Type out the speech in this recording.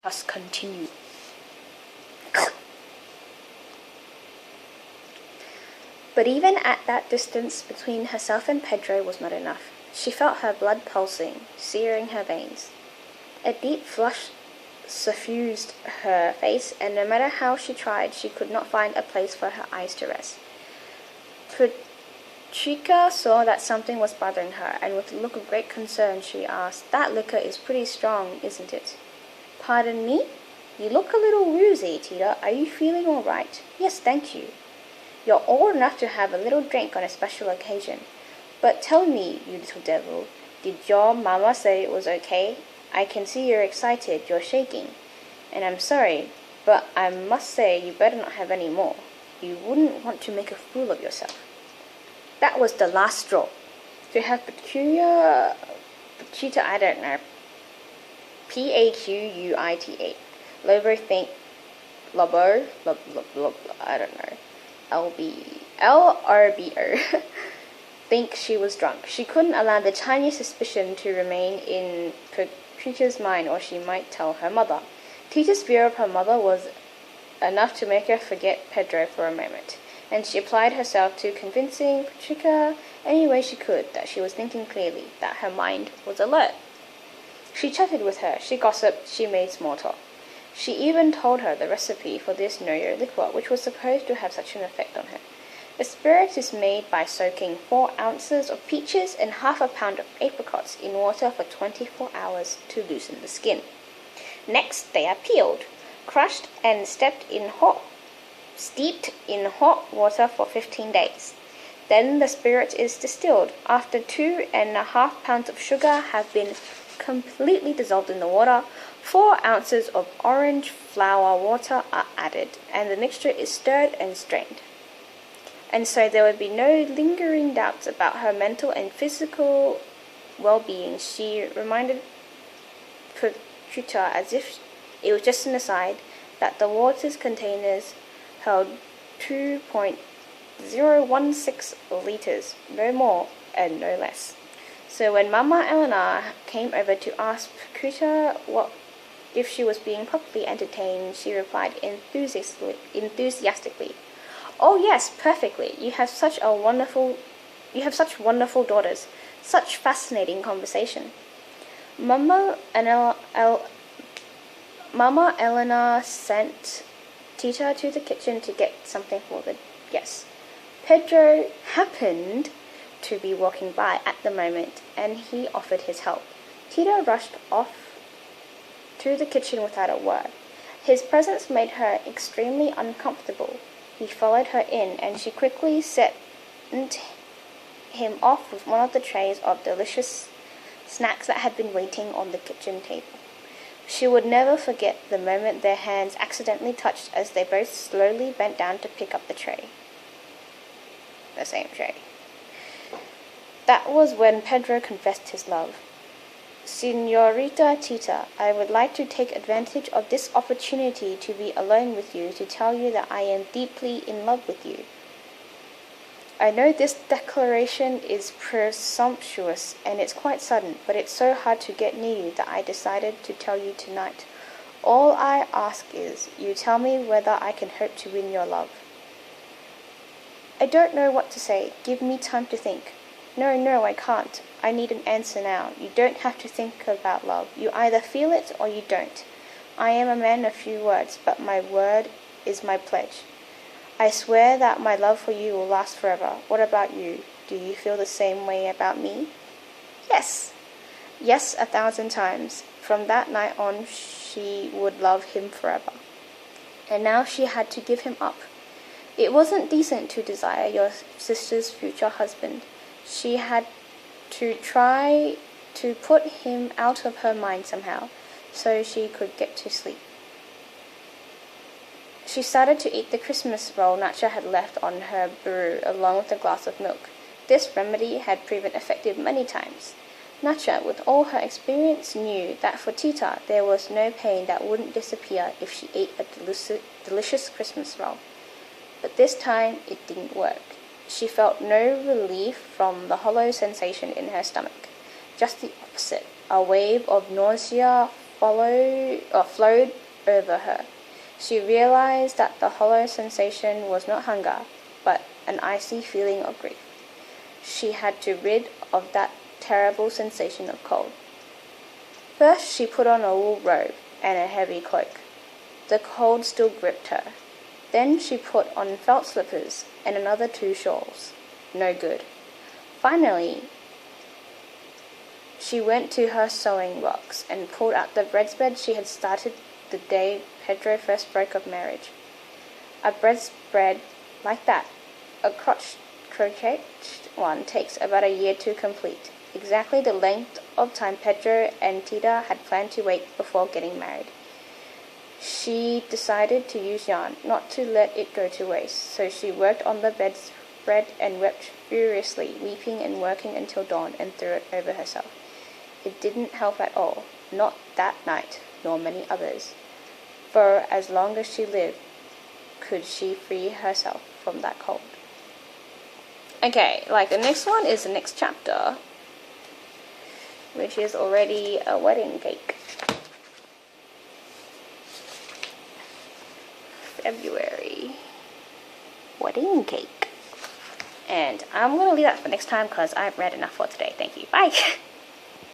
Must continue. But even at that distance between herself and Pedro was not enough. She felt her blood pulsing, searing her veins. A deep flush suffused her face, and no matter how she tried, she could not find a place for her eyes to rest. Chica saw that something was bothering her, and with a look of great concern she asked, "That liquor is pretty strong, isn't it?" "Pardon me? You look a little woozy, Tita. Are you feeling all right?" "Yes, thank you." "You're old enough to have a little drink on a special occasion. But tell me, you little devil, did your mama say it was okay? I can see you're excited, you're shaking. And I'm sorry, but I must say you better not have any more. You wouldn't want to make a fool of yourself." That was the last straw. To have Paquita, I don't know, Paquita, Lobo, I don't know, LRBO, think she was drunk. She couldn't allow the tiniest suspicion to remain in Paquita's mind, or she might tell her mother. Tita's fear of her mother was enough to make her forget Pedro for a moment, and she applied herself to convincing Paquita any way she could that she was thinking clearly, that her mind was alert. She chatted with her, she gossiped, she made small talk. She even told her the recipe for this Noyo liquor, which was supposed to have such an effect on her. The spirit is made by soaking 4 ounces of peaches and half a pound of apricots in water for 24 hours to loosen the skin. Next, they are peeled, crushed, and steeped in hot water for 15 days. Then the spirit is distilled. After 2.5 pounds of sugar have been completely dissolved in the water, 4 ounces of orange flower water are added, and the mixture is stirred and strained. And so there would be no lingering doubts about her mental and physical well-being. She reminded Paquita, as if it was just an aside, that the water's containers held 2.016 liters, no more and no less. So when Mama Eleanor came over to ask Paquita if she was being properly entertained, she replied enthusiastically, "Oh yes, perfectly. You have such wonderful daughters. Such fascinating conversation." Mama Eleanor sent Tita to the kitchen to get something for the guests. Pedro happened to be walking by at the moment, and he offered his help. Tita rushed off to the kitchen without a word. His presence made her extremely uncomfortable. He followed her in, and she quickly sent him off with one of the trays of delicious snacks that had been waiting on the kitchen table. She would never forget the moment their hands accidentally touched as they both slowly bent down to pick up the tray. The same tray. That was when Pedro confessed his love. "Señorita Tita, I would like to take advantage of this opportunity to be alone with you to tell you that I am deeply in love with you. I know this declaration is presumptuous and it's quite sudden, but it's so hard to get near you that I decided to tell you tonight. All I ask is, you tell me whether I can hope to win your love." "I don't know what to say. Give me time to think." No, I can't. I need an answer now. You don't have to think about love. You either feel it or you don't. I am a man of few words, but my word is my pledge. I swear that my love for you will last forever. What about you? Do you feel the same way about me?" "Yes. Yes, 1,000 times." From that night on, she would love him forever. And now she had to give him up. It wasn't decent to desire your sister's future husband. She had to try to put him out of her mind somehow, so she could get to sleep. She started to eat the Christmas roll Natcha had left on her bureau along with a glass of milk. This remedy had proven effective many times. Natcha, with all her experience, knew that for Tita there was no pain that wouldn't disappear if she ate a delicious Christmas roll. But this time it didn't work. She felt no relief from the hollow sensation in her stomach. Just the opposite. A wave of nausea flowed over her. She realized that the hollow sensation was not hunger, but an icy feeling of grief. She had to rid of that terrible sensation of cold. First, she put on a wool robe and a heavy cloak. The cold still gripped her. Then she put on felt slippers and another 2 shawls. No good. Finally, she went to her sewing box and pulled out the bedspread she had started the day Pedro first broke of marriage. A bedspread like that, a crocheted one, takes about a year to complete, exactly the length of time Pedro and Tita had planned to wait before getting married. She decided to use yarn, not to let it go to waste, so she worked on the bedspread and wept furiously, weeping and working until dawn, and threw it over herself. It didn't help at all, not that night, nor many others. For as long as she lived, could she free herself from that cold. Okay, the next one is the next chapter, which is already a wedding cake. February. Wedding cake. And I'm going to leave that for next time because I've read enough for today. Thank you. Bye.